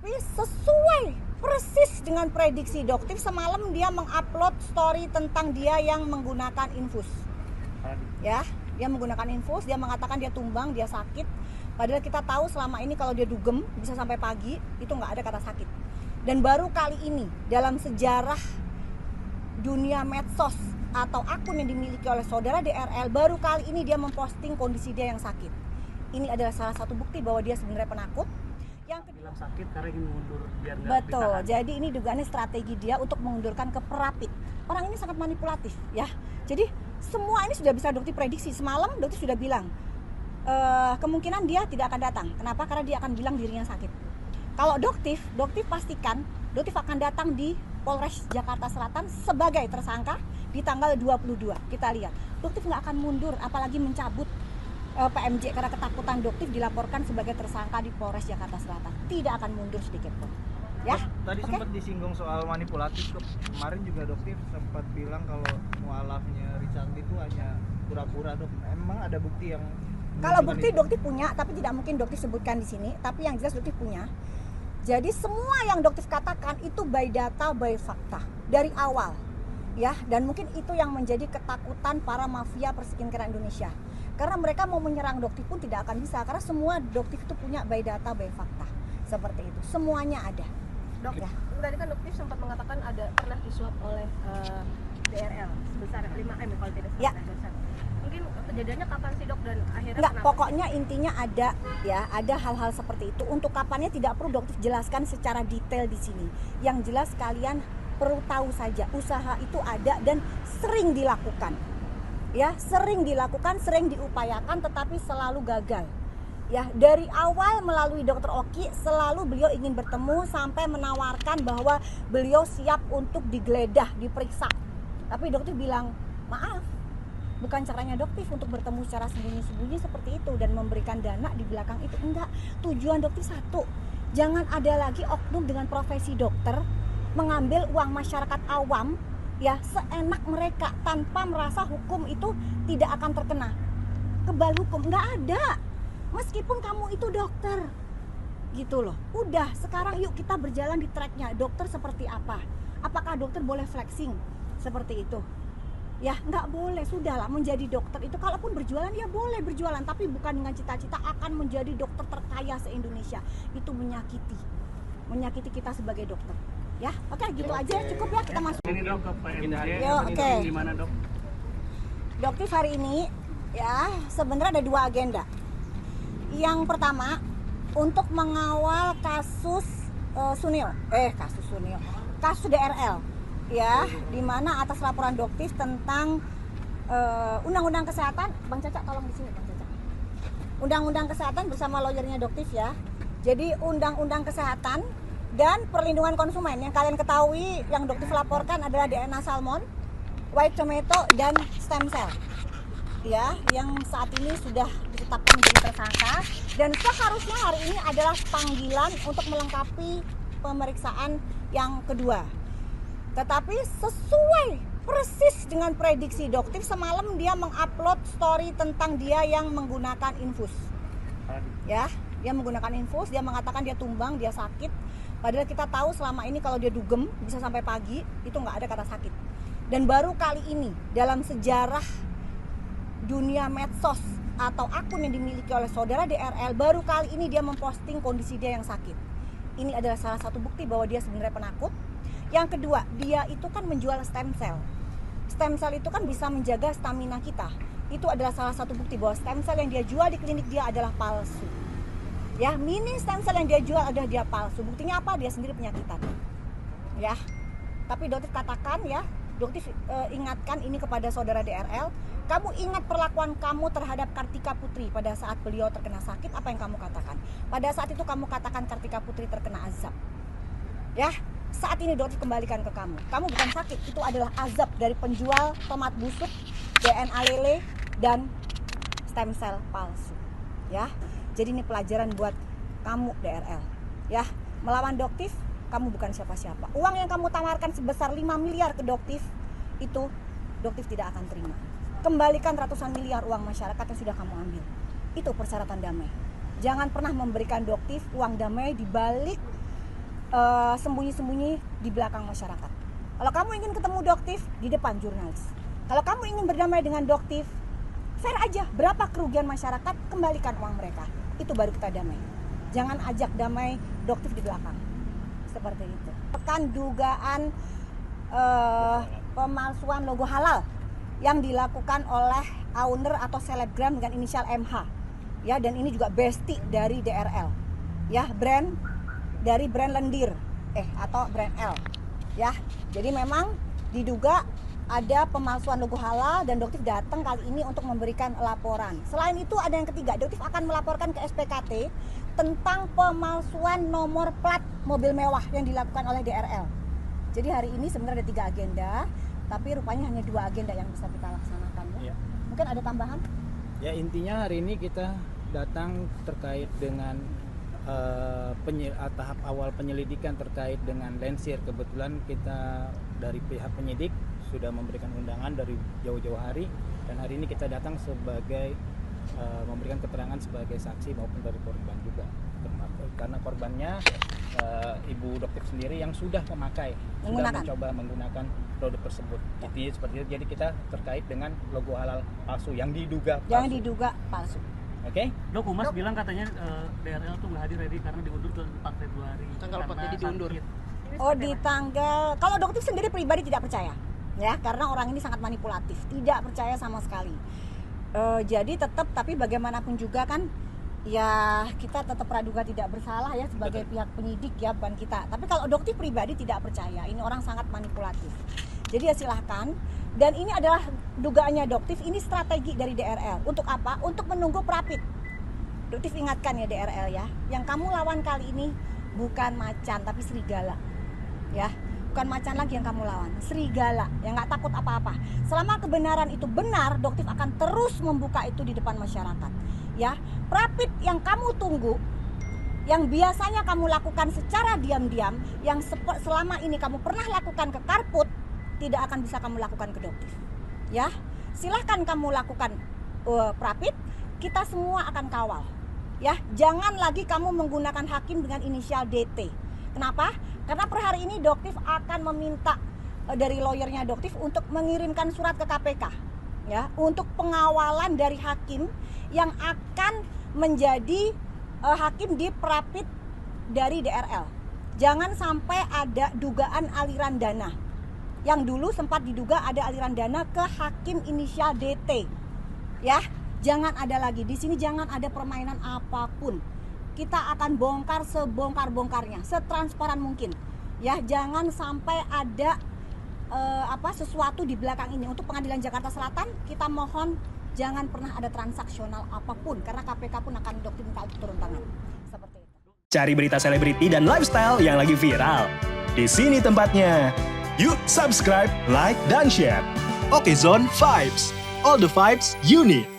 Tetapi sesuai persis dengan prediksi Doktif, semalam dia mengupload story tentang dia yang menggunakan infus. Ya, dia menggunakan infus, dia mengatakan dia tumbang, dia sakit. Padahal kita tahu selama ini kalau dia dugem bisa sampai pagi, itu nggak ada kata sakit. Dan baru kali ini dalam sejarah dunia medsos atau akun yang dimiliki oleh saudara DRL, baru kali ini dia memposting kondisi dia yang sakit. Ini adalah salah satu bukti bahwa dia sebenarnya penakut. Yang bilang sakit karena ingin mundur biar nggak betul, ditahan. jadi ini dugaannya strategi dia untuk mengundurkan ke Perapit. Orang ini sangat manipulatif ya. Jadi semua ini sudah bisa Doktif prediksi. Semalam Doktif sudah bilang kemungkinan dia tidak akan datang. Kenapa? Karena dia akan bilang dirinya sakit. Kalau Doktif pastikan Doktif akan datang di Polres Jakarta Selatan sebagai tersangka di tanggal 22. Kita lihat, Doktif nggak akan mundur, apalagi mencabut PMJ karena ketakutan Doktif dilaporkan sebagai tersangka di Polres Jakarta Selatan. Tidak akan mundur sedikit pun. Ya. Tadi sempat disinggung soal manipulatif. Kemarin juga Doktif sempat bilang kalau mualafnya Richard itu hanya pura-pura, Dok. Emang ada bukti yang kalau bukti Doktif punya, tapi tidak mungkin Doktif sebutkan di sini, tapi yang jelas Doktif punya. Jadi semua yang Doktif katakan itu by data, by fakta dari awal. Ya, dan mungkin itu yang menjadi ketakutan para mafia perskincare Indonesia. Karena mereka mau menyerang Doktif pun tidak akan bisa, karena semua Doktif itu punya by data, by fakta. Seperti itu, semuanya ada. Dok ya. Tadi kan Doktif sempat mengatakan ada pernah disuap oleh DRL sebesar 5M kalau tidak salah. Ya. Mungkin kejadiannya kapan sih, Dok, dan akhirnya Enggak, kenapa? pokoknya intinya ada ya, ada hal-hal seperti itu. Untuk kapannya tidak perlu Doktif jelaskan secara detail di sini. Yang jelas kalian perlu tahu saja usaha itu ada dan sering dilakukan. Ya, sering dilakukan, sering diupayakan, tetapi selalu gagal. Ya, dari awal melalui Dokter Oki selalu beliau ingin bertemu sampai menawarkan bahwa beliau siap untuk digeledah, diperiksa. Tapi Dokter bilang, maaf, bukan caranya Dokter untuk bertemu secara sembunyi-sembunyi seperti itu dan memberikan dana di belakang itu. Enggak, tujuan Dokter satu, jangan ada lagi oknum dengan profesi dokter mengambil uang masyarakat awam ya seenak mereka tanpa merasa hukum itu tidak akan terkena kebal hukum. Nggak ada, meskipun kamu itu dokter gitu loh. Udah, sekarang yuk kita berjalan di tracknya. Dokter seperti apa? Apakah dokter boleh flexing seperti itu? Ya nggak boleh, sudahlah. Menjadi dokter itu kalaupun berjualan ya boleh berjualan, tapi bukan dengan cita-cita akan menjadi dokter terkaya se-Indonesia. Itu menyakiti kita sebagai dokter. Ya, oke, gitu aja, cukup ya, kita masuk. Ini Dok ke PMJ. Yo, oke. Gimana, Dok? Doktif hari ini ya sebenarnya ada 2 agenda. Yang pertama untuk mengawal kasus kasus DRL ya, di mana atas laporan Doktif tentang undang-undang kesehatan. Bang Caca tolong di sini, Bang Caca. Undang-undang kesehatan bersama lawyernya Doktif ya. Jadi undang-undang kesehatan dan perlindungan konsumen yang kalian ketahui yang Doktif laporkan adalah DNA salmon, white tomato, dan stem cell ya, yang saat ini sudah ditetapkan menjadi tersangka dan seharusnya hari ini adalah panggilan untuk melengkapi pemeriksaan yang kedua. Tetapi sesuai persis dengan prediksi Doktif, semalam dia mengupload story tentang dia yang menggunakan infus. Ya, dia menggunakan infus, dia mengatakan dia tumbang, dia sakit. Padahal kita tahu selama ini kalau dia dugem bisa sampai pagi, itu nggak ada kata sakit. Dan baru kali ini dalam sejarah dunia medsos atau akun yang dimiliki oleh saudara DRL, baru kali ini dia memposting kondisi dia yang sakit. Ini adalah salah satu bukti bahwa dia sebenarnya penakut. Yang kedua, dia itu kan menjual stem cell. Stem cell itu kan bisa menjaga stamina kita. Itu adalah salah satu bukti bahwa stem cell yang dia jual di klinik dia adalah palsu. Ya, mini stem cell yang dia jual adalah dia palsu. Buktinya apa? Dia sendiri penyakitan. Ya. Tapi Doktif katakan ya, Doktif ingatkan ini kepada saudara DRL. Kamu ingat perlakuan kamu terhadap Kartika Putri pada saat beliau terkena sakit, apa yang kamu katakan? Pada saat itu kamu katakan Kartika Putri terkena azab. Ya, saat ini Doktif kembalikan ke kamu. Kamu bukan sakit, itu adalah azab dari penjual tomat busuk, DNA lele, dan stem cell palsu. Ya. Jadi ini pelajaran buat kamu DRL. Ya, melawan Doktif kamu bukan siapa-siapa. Uang yang kamu tawarkan sebesar 5 miliar ke Doktif itu Doktif tidak akan terima. Kembalikan ratusan miliar uang masyarakat yang sudah kamu ambil. Itu persyaratan damai. Jangan pernah memberikan Doktif uang damai di balik sembunyi-sembunyi di belakang masyarakat. Kalau kamu ingin ketemu Doktif, di depan jurnalis. Kalau kamu ingin berdamai dengan Doktif, fair aja, berapa kerugian masyarakat, kembalikan uang mereka. Itu baru kita damai. Jangan ajak damai Doktif di belakang. Seperti itu. Tekan dugaan pemalsuan logo halal yang dilakukan oleh owner atau selebgram dengan inisial MH. Ya, dan ini juga bestie dari DRL. Ya, brand dari brand lendir atau brand L. Ya. Jadi memang diduga ada pemalsuan logo halal dan Doktif datang kali ini untuk memberikan laporan. Selain itu ada yang ketiga, Doktif akan melaporkan ke SPKT tentang pemalsuan nomor plat mobil mewah yang dilakukan oleh DRL. Jadi hari ini sebenarnya ada 3 agenda, tapi rupanya hanya 2 agenda yang bisa kita laksanakan. Ya. Mungkin ada tambahan? Ya, intinya hari ini kita datang terkait dengan tahap awal penyelidikan terkait dengan Lensir. Kebetulan kita dari pihak penyidik sudah memberikan undangan dari jauh-jauh hari, dan hari ini kita datang sebagai memberikan keterangan sebagai saksi maupun dari korban juga, karena korbannya Ibu Doktif sendiri yang sudah mencoba menggunakan produk tersebut. Intinya seperti itu. Jadi kita terkait dengan logo halal palsu yang diduga palsu. Oke? Dok, Humas bilang katanya DRL tuh nggak hadir hari karena diundur ke 4 Februari. Tanggal 4 jadi diundur. Oh, di tanggal, kalau Doktif sendiri pribadi tidak percaya, ya, karena orang ini sangat manipulatif, tidak percaya sama sekali. Jadi tetap, tapi bagaimanapun juga kan, ya kita tetap praduga tidak bersalah ya sebagai pihak penyidik ya, bukan kita. Tapi kalau Doktif pribadi tidak percaya, ini orang sangat manipulatif. Jadi ya silahkan. Dan ini adalah dugaannya Doktif, ini strategi dari DRL. Untuk apa? Untuk menunggu Prapit. Doktif ingatkan ya DRL ya, yang kamu lawan kali ini bukan macan tapi serigala. Ya, bukan macan lagi yang kamu lawan, serigala yang nggak takut apa-apa. Selama kebenaran itu benar, Doktif akan terus membuka itu di depan masyarakat. Ya, Prapit yang kamu tunggu, yang biasanya kamu lakukan secara diam-diam, yang selama ini kamu pernah lakukan ke Karput, tidak akan bisa kamu lakukan ke Doktif. Ya, silahkan kamu lakukan Prapit, kita semua akan kawal. Ya, jangan lagi kamu menggunakan hakim dengan inisial DT. Kenapa? Karena per hari ini Doktif akan meminta dari lawyernya Doktif untuk mengirimkan surat ke KPK, ya, untuk pengawalan dari hakim yang akan menjadi hakim di Prapit dari DRL. Jangan sampai ada dugaan aliran dana. Yang dulu sempat diduga ada aliran dana ke hakim inisial DT. Ya, jangan ada lagi. Di sini jangan ada permainan apapun. Kita akan bongkar sebongkar-bongkarnya, setransparan mungkin. Ya, jangan sampai ada sesuatu di belakang ini. Untuk Pengadilan Jakarta Selatan, kita mohon jangan pernah ada transaksional apapun, karena KPK pun akan Doktif minta untuk turun tangan. Seperti itu. Cari berita selebriti dan lifestyle yang lagi viral. Di sini tempatnya. Yuk subscribe, like, dan share. Okezone Vibes. All the vibes you need.